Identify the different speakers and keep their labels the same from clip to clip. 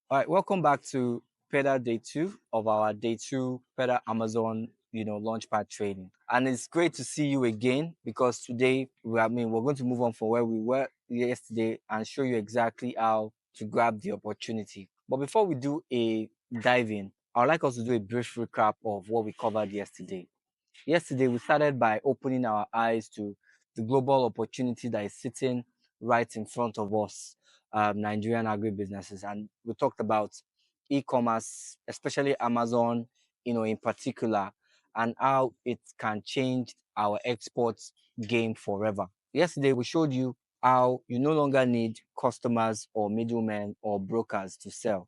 Speaker 1: All right, welcome back to Pedal Day 2 of our Day 2 Pedal Amazon, Launchpad training. And it's great to see you again because today we're going to move on from where we were yesterday and show you exactly how to grab the opportunity. But before we do a dive in, I'd like us to do a brief recap of what we covered yesterday. Yesterday, we started by opening our eyes to the global opportunity that is sitting right in front of us, Nigerian agribusinesses. And we talked about e-commerce, especially Amazon, in particular, and how it can change our exports game forever. Yesterday, we showed you how you no longer need customers or middlemen or brokers to sell,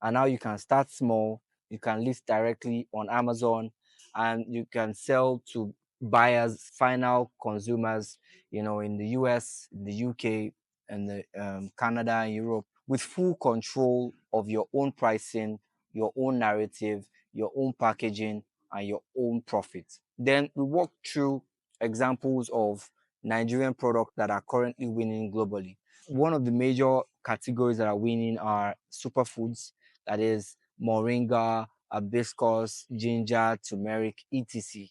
Speaker 1: and now you can start small. You can list directly on Amazon, and you can sell to buyers, final consumers, in the US, in the UK, and the Canada and Europe, with full control of your own pricing, your own narrative, your own packaging, and your own profit. Then we walk through examples of Nigerian products that are currently winning globally. One of the major categories that are winning are superfoods, that is moringa, hibiscus, ginger, turmeric, etc.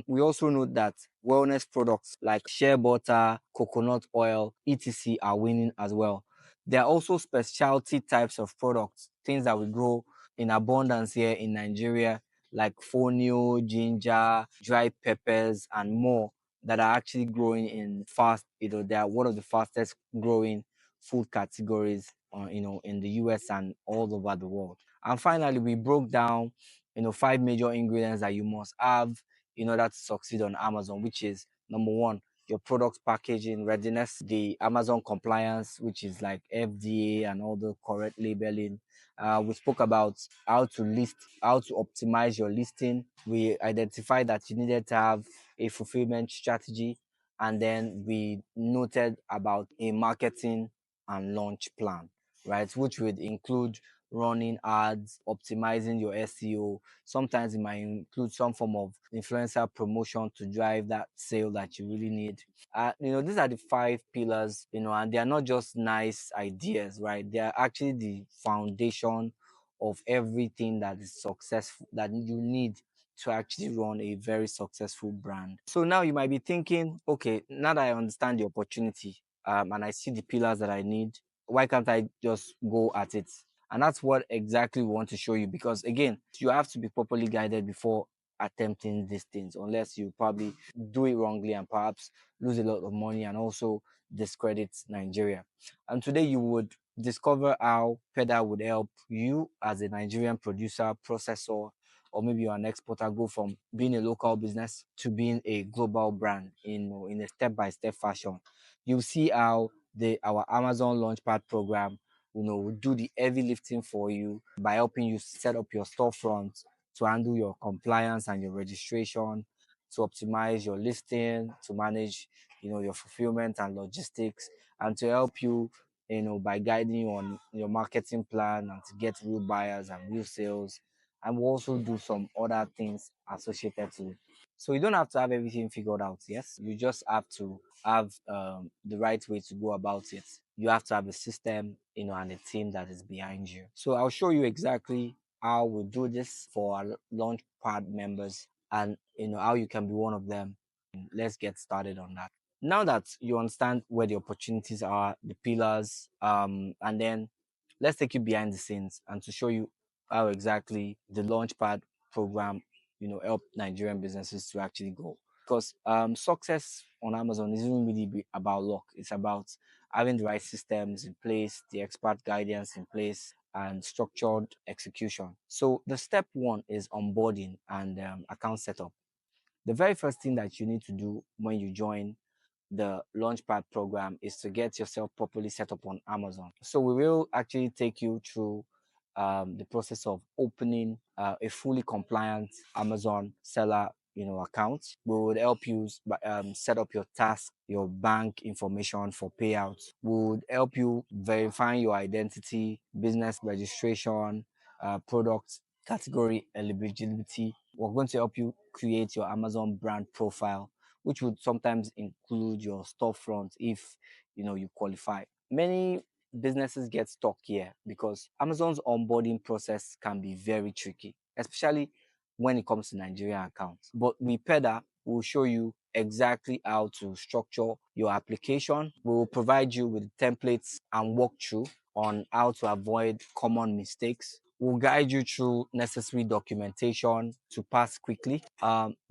Speaker 1: We also know that wellness products like shea butter, coconut oil, etc. are winning as well. There are also specialty types of products, things that we grow in abundance here in Nigeria, like fonio, ginger, dry peppers, and more that are actually growing in fast. They are one of the fastest growing food categories, in the US and all over the world. And finally, we broke down, five major ingredients that you must have in order to succeed on Amazon, which is number one, your product packaging readiness, the Amazon compliance, which is like FDA and all the correct labeling. We spoke about how to list, how to optimize your listing. We identified that you needed to have a fulfillment strategy, and then we noted about a marketing and launch plan, right, which would include running ads, optimizing your SEO. Sometimes it might include some form of influencer promotion to drive that sale that you really need. These are the five pillars, and they are not just nice ideas, right? They are actually the foundation of everything that is successful that you need to actually run a very successful brand. So now you might be thinking, okay, now that I understand the opportunity, and I see the pillars that I need, why can't I just go at it? And that's what exactly we want to show you, because again, you have to be properly guided before attempting these things, unless you probably do it wrongly and perhaps lose a lot of money and also discredit Nigeria. And today you would discover how PEDA would help you as a Nigerian producer, processor, or maybe you're an exporter, go from being a local business to being a global brand in a step-by-step fashion. You'll see how our Amazon Launchpad program, will do the heavy lifting for you by helping you set up your storefront, to handle your compliance and your registration, to optimize your listing, to manage, your fulfillment and logistics, and to help you, by guiding you on your marketing plan and to get real buyers and real sales. And we'll also do some other things associated to it. So you don't have to have everything figured out. Yes, you just have to have the right way to go about it. You have to have a system, and a team that is behind you. So I'll show you exactly how we do this for our Launchpad members, and how you can be one of them. Let's get started on that. Now that you understand where the opportunities are, the pillars, and then let's take you behind the scenes and to show you how exactly the Launchpad program, help Nigerian businesses to actually go. Because success on Amazon isn't really about luck. It's about having the right systems in place, the expert guidance in place, and structured execution. So the step one is onboarding and account setup. The very first thing that you need to do when you join the Launchpad program is to get yourself properly set up on Amazon. So we will actually take you through the process of opening a fully compliant Amazon seller, account. We would help you set up your task, your bank information for payouts. We would help you verifying your identity, business registration, product category eligibility. We're going to help you create your Amazon brand profile, which would sometimes include your storefront if you qualify. Many businesses get stuck here because Amazon's onboarding process can be very tricky, especially when it comes to Nigerian accounts. But with PEDA, we'll show you exactly how to structure your application. We will provide you with templates and walkthrough on how to avoid common mistakes. We'll guide you through necessary documentation to pass quickly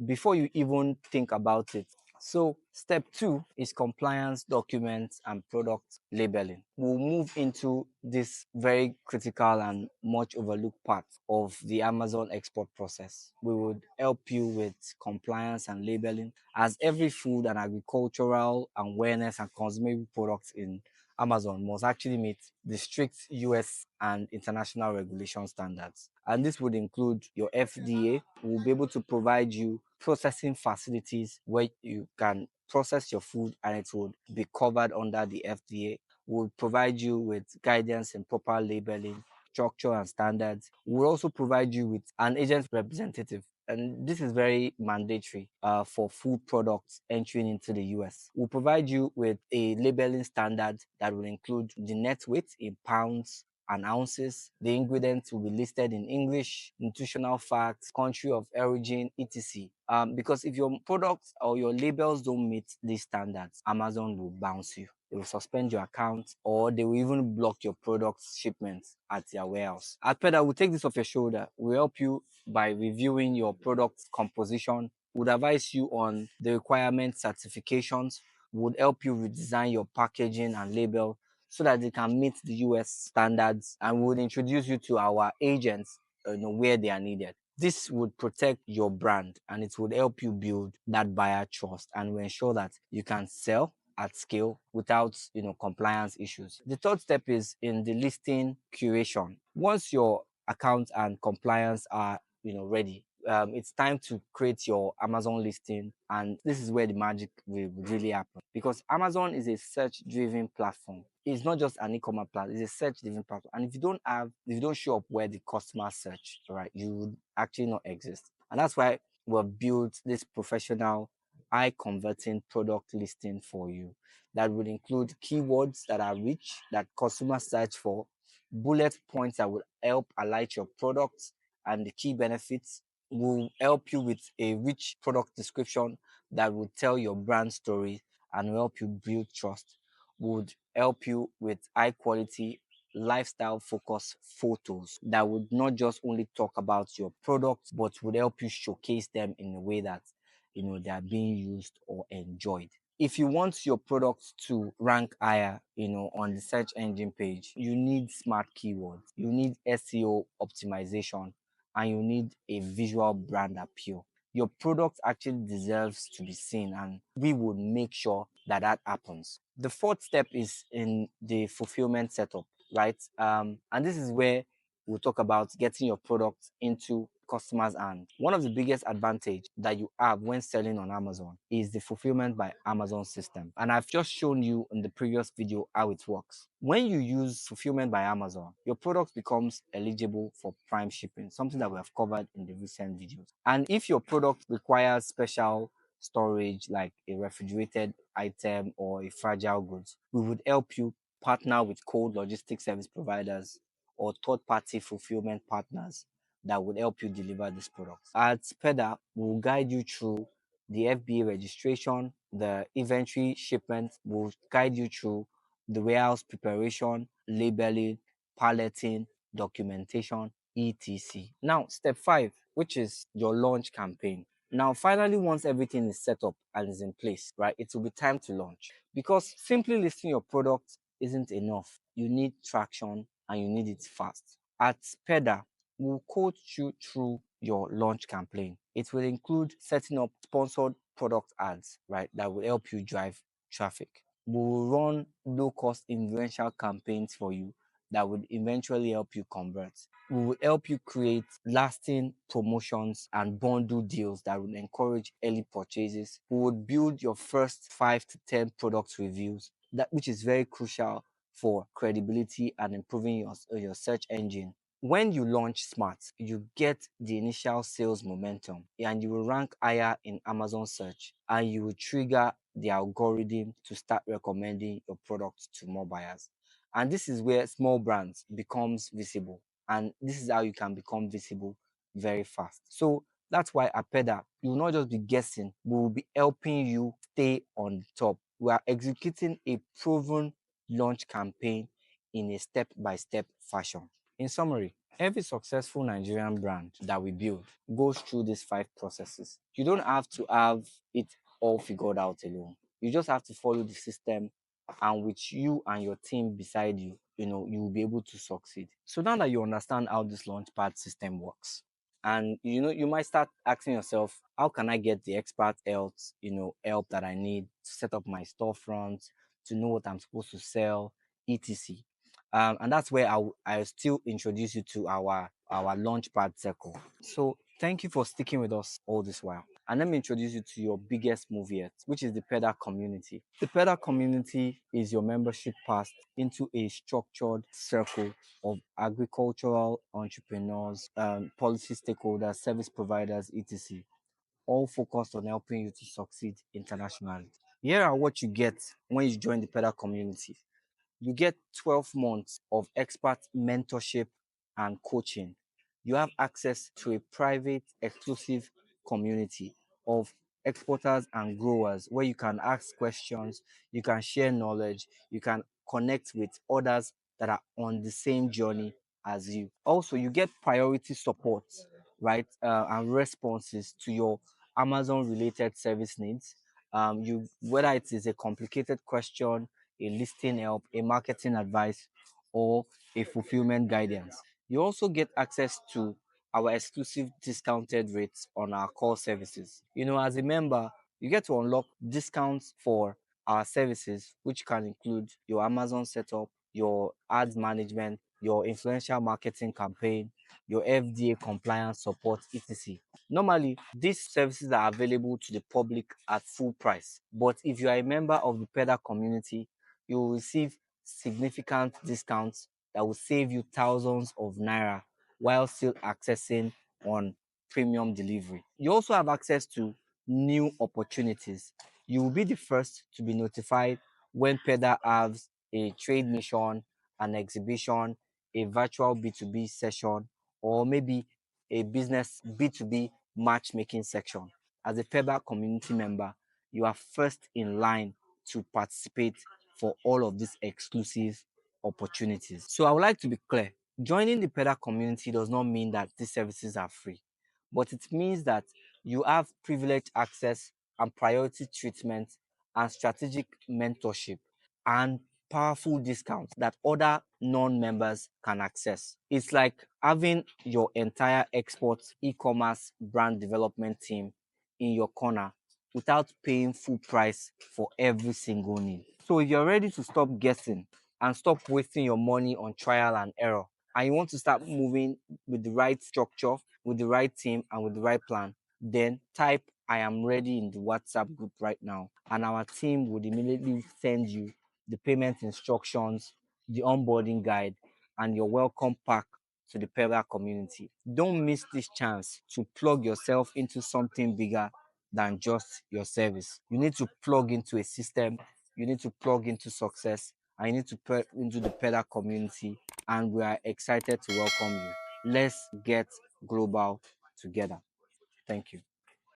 Speaker 1: before you even think about it. So step two is compliance documents and product labeling. We'll move into this very critical and much overlooked part of the Amazon export process. We would help you with compliance and labeling, as every food and agricultural and wellness and consumable products in Amazon must actually meet the strict US and international regulation standards. And this would include your FDA. We'll be able to provide you processing facilities where you can process your food and it would be covered under the FDA. We'll provide you with guidance in proper labeling, structure, and standards. We'll also provide you with an agent representative. And this is very mandatory for food products entering into the US. We'll provide you with a labeling standard that will include the net weight in pounds and ounces. The ingredients will be listed in English, nutritional facts, country of origin, etc. Because if your products or your labels don't meet these standards, Amazon will bounce you. They will suspend your account or they will even block your product's shipments at their warehouse. At Peda, we'll take this off your shoulder. We'll help you by reviewing your product's composition. We'll advise you on the requirement certifications. Would help you redesign your packaging and label so that they can meet the US standards, and would introduce you to our agents where they are needed. This would protect your brand and it would help you build that buyer trust and will ensure that you can sell at scale without compliance issues. The third step is in the listing curation. Once your account and compliance are ready, it's time to create your Amazon listing, and this is where the magic will really happen because Amazon is a search-driven platform. It's not just an e-commerce platform; it's a search-driven platform. And if you don't show up where the customer search, right, you would actually not exist. And that's why we've built this professional, high-converting product listing for you that would include keywords that are rich that customers search for, bullet points that will help highlight your products and the key benefits, will help you with a rich product description that will tell your brand story and will help you build trust, would help you with high quality lifestyle focused photos that would not just only talk about your products but would help you showcase them in a way that they are being used or enjoyed. If you want your products to rank higher, on the search engine page, you need smart keywords, you need SEO optimization, and you need a visual brand appeal. Your product actually deserves to be seen, and we would make sure that that happens. The fourth step is in the fulfillment setup, right? And this is where we'll talk about getting your product into customers' hand. One of the biggest advantage that you have when selling on Amazon is the fulfillment by Amazon system. And I've just shown you in the previous video how it works. When you use fulfillment by Amazon, your product becomes eligible for prime shipping, something that we have covered in the recent videos. And if your product requires special storage like a refrigerated item or a fragile goods, we would help you partner with cold logistics service providers or third-party fulfillment partners that would help you deliver these products. At Peda, we'll guide you through the FBA registration, the inventory shipment, we'll guide you through the warehouse preparation, labeling, palleting, documentation, etc. Now, step five, which is your launch campaign. Now, finally, once everything is set up and is in place, right, it will be time to launch. Because simply listing your product isn't enough. You need traction and you need it fast. At Peda, we'll coach you through your launch campaign. It will include setting up sponsored product ads, right, that will help you drive traffic. We will run low cost influential campaigns for you that would eventually help you convert. We will help you create lasting promotions and bundle deals that will encourage early purchases. We would build your first 5 to 10 product reviews, that which is very crucial for credibility and improving your search engine. When you launch smart, you get the initial sales momentum and you will rank higher in Amazon search and you will trigger the algorithm to start recommending your products to more buyers. And this is where small brands becomes visible. And this is how you can become visible very fast. So that's why at PEDA, you will not just be guessing, we will be helping you stay on top. We are executing a proven launch campaign in a step-by-step fashion. In summary, every successful Nigerian brand that we build goes through these five processes. You don't have to have it all figured out alone. You just have to follow the system, and with you and your team beside you, you will be able to succeed. So now that you understand how this launchpad system works, and you might start asking yourself, how can I get the expert help that I need to set up my storefront, to know what I'm supposed to sell, etc. And that's where I still introduce you to our launchpad circle. So thank you for sticking with us all this while. And let me introduce you to your biggest move yet, which is the PEDA community. The PEDA community is your membership pass into a structured circle of agricultural entrepreneurs, policy stakeholders, service providers, etc., all focused on helping you to succeed internationally. Here are what you get when you join the PEDA community. You get 12 months of expert mentorship and coaching. You have access to a private, exclusive community of exporters and growers where you can ask questions, you can share knowledge, you can connect with others that are on the same journey as you. Also, you get priority support, right, and responses to your Amazon related service needs. You whether it is a complicated question, a listing help, a marketing advice, or a fulfillment guidance. You also get access to our exclusive discounted rates on our core services. As a member, you get to unlock discounts for our services, which can include your Amazon setup, your ads management, your influential marketing campaign, your FDA compliance support, etc. Normally, these services are available to the public at full price, but if you are a member of the PEDA community, you will receive significant discounts that will save you thousands of naira while still accessing on premium delivery. You also have access to new opportunities. You will be the first to be notified when PEDA has a trade mission, an exhibition, a virtual B2B session, or maybe a business B2B matchmaking section. As a PEDA community member, you are first in line to participate for all of these exclusive opportunities. So I would like to be clear. Joining the PEDA community does not mean that these services are free, but it means that you have privileged access and priority treatment and strategic mentorship and powerful discounts that other non-members can access. It's like having your entire export e-commerce brand development team in your corner without paying full price for every single need. So if you're ready to stop guessing and stop wasting your money on trial and error, and you want to start moving with the right structure, with the right team, and with the right plan, then type I am ready in the WhatsApp group right now, and our team would immediately send you the payment instructions, the onboarding guide, and your welcome pack to the Pebble community. Don't miss this chance to plug yourself into something bigger than just your service. You need to plug into a system, you need to plug into success, and you need to plug into the Pebble community. And we are excited to welcome you. Let's get global together. Thank you.